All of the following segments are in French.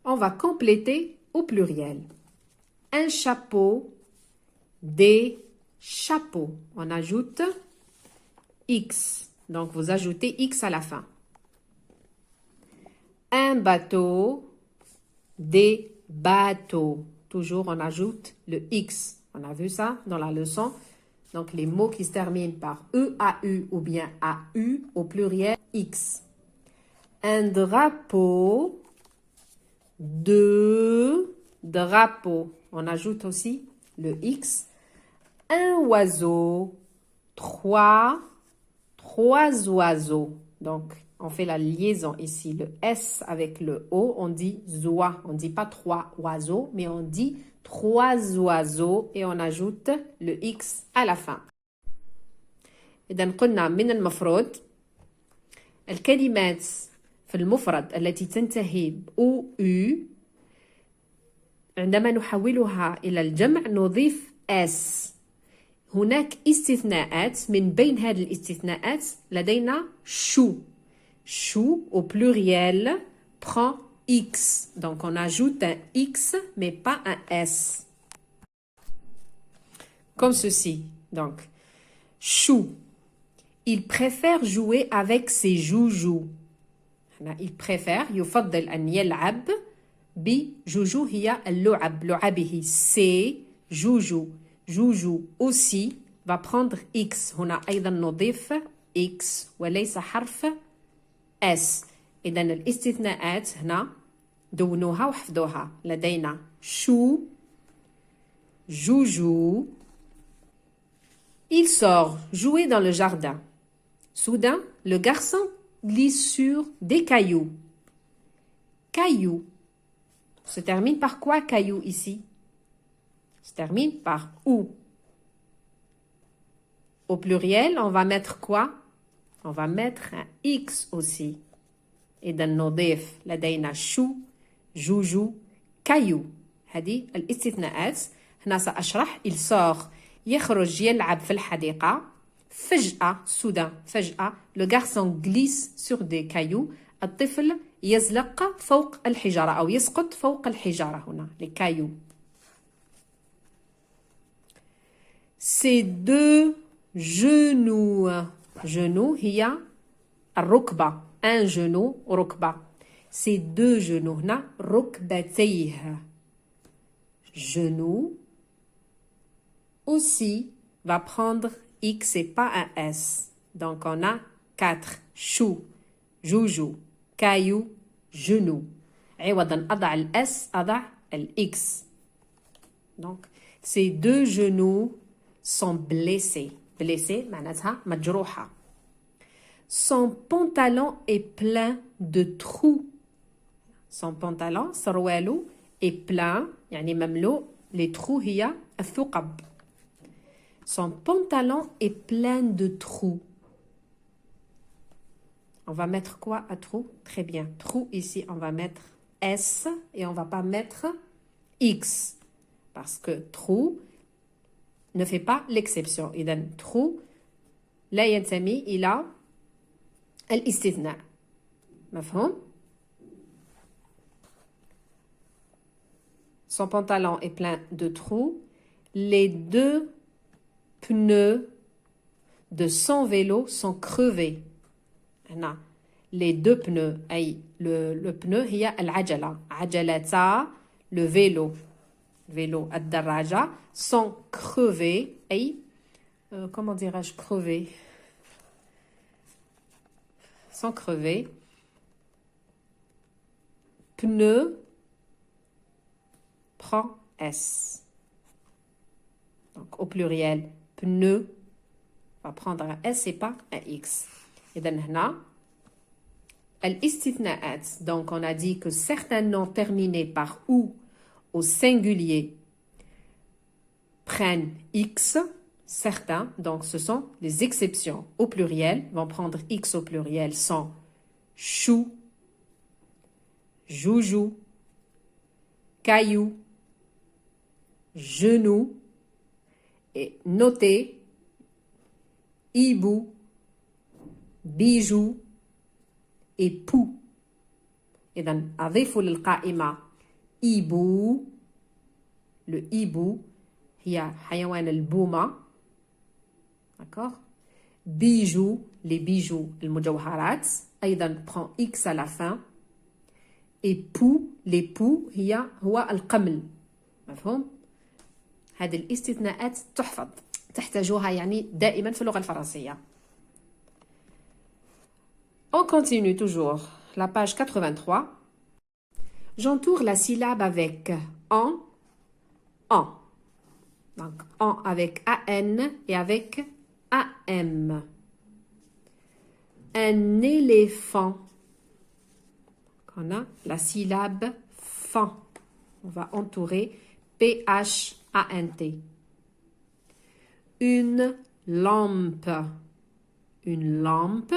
On va compléter au pluriel. Un chapeau, des chapeaux. On ajoute X. Donc, vous ajoutez X à la fin. Un bateau, des bateaux. Toujours, on ajoute le X. On a vu ça dans la leçon. Donc, les mots qui se terminent par EAU ou bien AU au pluriel X. Un drapeau, deux drapeaux. On ajoute aussi le X. Un oiseau, trois oiseaux. Donc, on fait la liaison ici. Le S avec le O, on dit zoa. On ne dit pas trois oiseaux, mais on dit trois oiseaux et on ajoute le X à la fin. إذا قلنا من المفروض الكلمات في المفرد التي تنتهي ب أو عندما نحولها إلى الجمع نضيف S. هناك استثناءات من بين هذه الاستثناءات لدينا شو. Chou au pluriel prend X. Donc, on ajoute un X, mais pas un S. Comme ceci. Donc, Chou. Il préfère jouer avec ses joujoux. Il préfère, يفضل أن يلعب بجوجو هي اللعب لعبه. C'est joujou. Joujou aussi va prendre X. هنا أيضا نضيف X وليس حرف S. إذا الاستثناءات هنا دونوها وحفظوها. لدينا chou, joujou. Il sort jouer dans le jardin. Soudain, le garçon glisse sur des cailloux. Cailloux. Se termine par quoi caillou ici? Se termine par ou. Au pluriel, on va mettre quoi? On va mettre un X aussi. إذا نضيف لدينا شو, جوجو, كايو. هذه الاستثناءات. هنا سأشرح. Il sort. يخرج يلعب في الحديقة. فجأة, soudain, فجأة, le garçon glisse sur des cailloux. الطفل يزلق فوق الحجارة أو يسقط فوق الحجارة هنا. Les cailloux. Ces deux genoux. Genou هي الركبة. Un genou, ركبة. Ces deux genoux هنا ركبتيه. Genou aussi va prendre X et pas un S. Donc on a 4. Chou, joujou, caillou, genou. عوضا أضع الS أضع الX. Donc ces deux genoux sont blessés. Blessé معناتها مجروحة. Son pantalon est plein de trous. Son pantalon سروالو est plein يعني مملوء. Les trous هي الثقب. Son pantalon est plein de trous. On va mettre quoi à trou? Très bien. Trou ici, on va mettre S et on va pas mettre X. Parce que trou ne fait pas l'exception. إذا trou لا ينتمي إلى الاستثناء. مفهوم؟ Son pantalon est plein de trous. Les deux pneus de son vélo sont crevés. هنا les deux pneus أي le pneu هي العجلة. عجلتا le vélo. Vélo الدراجة sont crevés أي comment dirais-je crevés? Sont crevés. Pneu prend S. Donc au pluriel, pneu va prendre un S et pas un X. إذا هنا الاستثناءات. Donc on a dit que certains noms terminés par ou au singulier prennent X. Certains, donc ce sont les exceptions au pluriel, vont prendre X au pluriel sont chou, joujou, caillou, genou et noté, hibou, bijou et pou. إذن أضيفوا للقائمة hibou. Le hibou, هي حيوان البومة. D'accord? Bijoux, les bijoux, المجوهرات. أيضا prend X à la fin. Et pou, les pou, هو القمل. مفهوم؟ هذه الاستثناءات تحفظ. تحتاجوها يعني دائما في اللغة الفرنسية. On continue toujours. La page 83. J'entoure la syllabe avec en. Donc, en avec AN et avec AM. Un éléphant. On a la syllabe fan. On va entourer PHANT. Une lampe. Une lampe.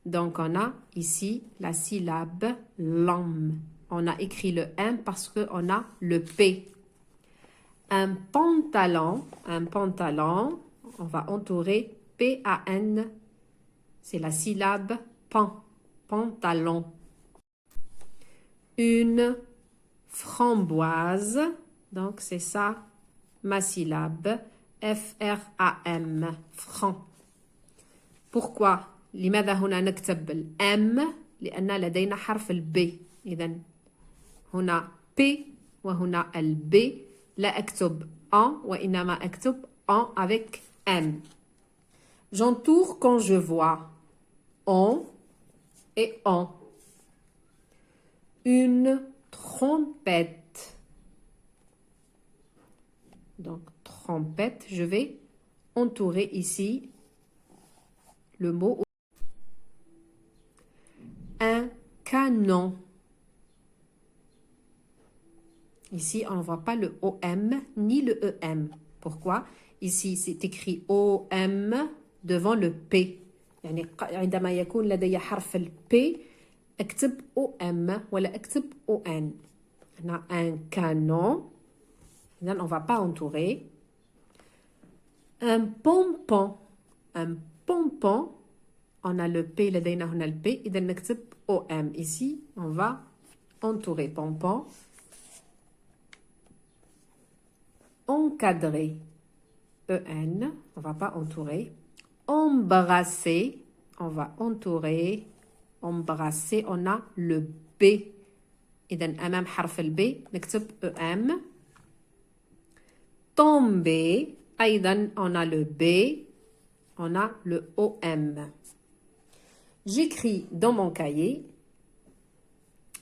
Donc, on a ici la syllabe lam. On a écrit le M parce qu'on a le P. Un pantalon, on va entourer P-A-N. C'est la syllabe pan, pantalon. Une framboise, donc c'est ça ma syllabe, F-R-A-M, franc. Pourquoi؟ لماذا هنا نكتب الM؟ لأن لدينا حرف الB. إذن هنا P وهنا الB. لا أكتب en وإنما أكتب en avec M. J'entoure quand je vois on et en. Une trompette. Donc, trompette, je vais entourer ici le mot. Un canon. Ici, on ne voit pas le OM ni le EM. Pourquoi? Ici, c'est écrit OM devant le P. يعني عندما يكون لدي حرف ال P أكتب OM ولا أكتب ON. On a un canon. On ne va pas entourer. Un pompon. Un pompon. On a le P, لدينا هنا le P. إذا نكتب OM. Ici, on va entourer pompon. Encadrer, EN, on ne va pas entourer. Embrasser, on va entourer. Embrasser, on a le B. إذن أمام حرف الB نكتب EM. Tomber, أيضا on a le B, on a le OM. J'écris dans mon cahier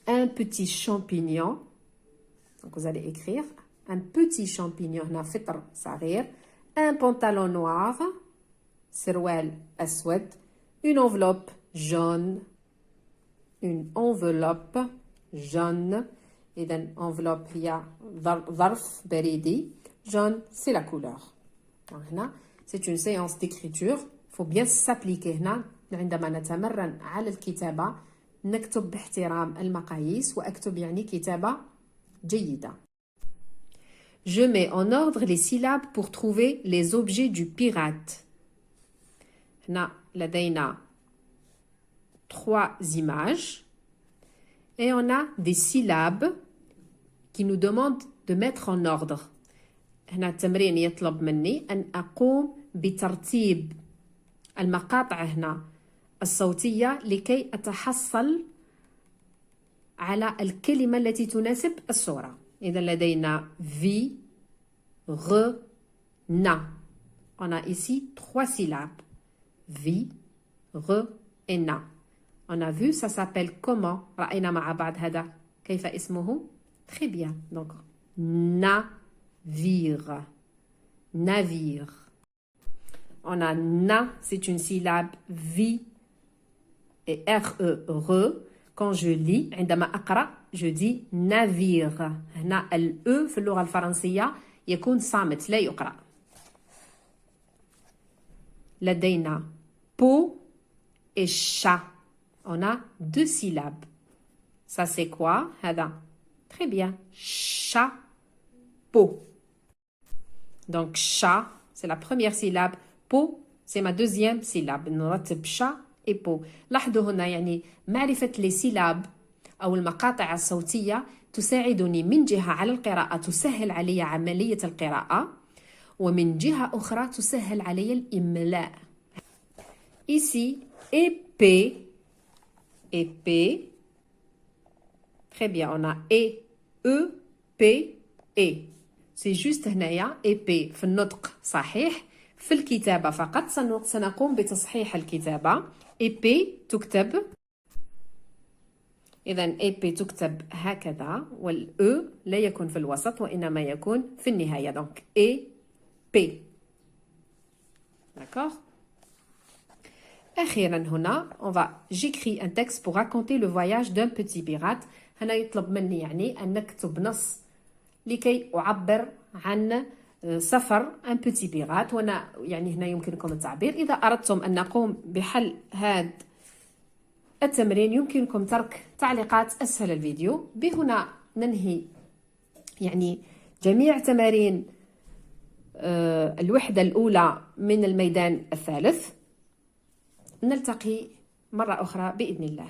un petit champignon. Donc vous allez écrire un petit champignon, un pantalon noir, سروال أسود, une enveloppe jaune, une enveloppe jaune. إذن enveloppe هي ظرف بريدي. Jaune, c'est la couleur. هنا c'est une séance d'écriture. Il faut bien s'appliquer هنا. عندما نتمرن على الكتابة نكتب باحترام المقاييس وأكتب يعني كتابة جيدة. Je mets en ordre les syllabes pour trouver les objets du pirate. هنا لدينا 3 images et on a des syllabes qui nous demandent de mettre en ordre. هنا التمرين يطلب مني أن أقوم بترتيب المقاطع هنا الصوتية لكي أتحصل على الكلمة التي تناسب الصورة. إذا لدينا vi, re, na. On a ici 3 syllabes. Vi, re et na. On a vu, ça s'appelle comment? رأينا مع بعض هذا. كيف اسمه? Très bien. Donc, navire. Navire. On a na, c'est une syllabe. Vi et re, re. Quand je lis, عندما أقرأ, je dis navire. هنا ال E في اللغة الفرنسية يكون صامت لا يقرأ. لدينا peau et chat. On a 2 syllabes. Ça c'est quoi? هذا. Très bien. Chat, peau. Donc chat, c'est la première syllabe. Peau, c'est ma deuxième syllabe. نرتب chat et peau. لاحظوا هنا يعني معرفة les syllabes أو المقاطع الصوتية تساعدني من جهة على القراءة، تسهل علي عملية القراءة، ومن جهة أخرى تسهل علي الإملاء. Ici, épée, épée. Très bien, on a E-E-P-E. C'est juste هنايا épée في النطق صحيح، في الكتابة فقط سنقوم بتصحيح الكتابة. épée تكتب، إذن épée تكتب هكذا، والأو لا يكون في الوسط وإنما يكون في النهاية. donc épée. D'accord. أخيرا هنا j'écris un texte pour raconter le voyage d'un petit pirate. هنا يطلب مني يعني أن نكتب نص لكي أعبر عن سفر un petit pirate. وأنا يعني هنا يمكنكم التعبير. إذا أردتم أن نقوم بحل هذا التمرين يمكنكم ترك تعليقات أسفل الفيديو. بهنا ننهي يعني جميع تمارين الوحدة الأولى من الميدان الثالث. نلتقي مرة أخرى بإذن الله.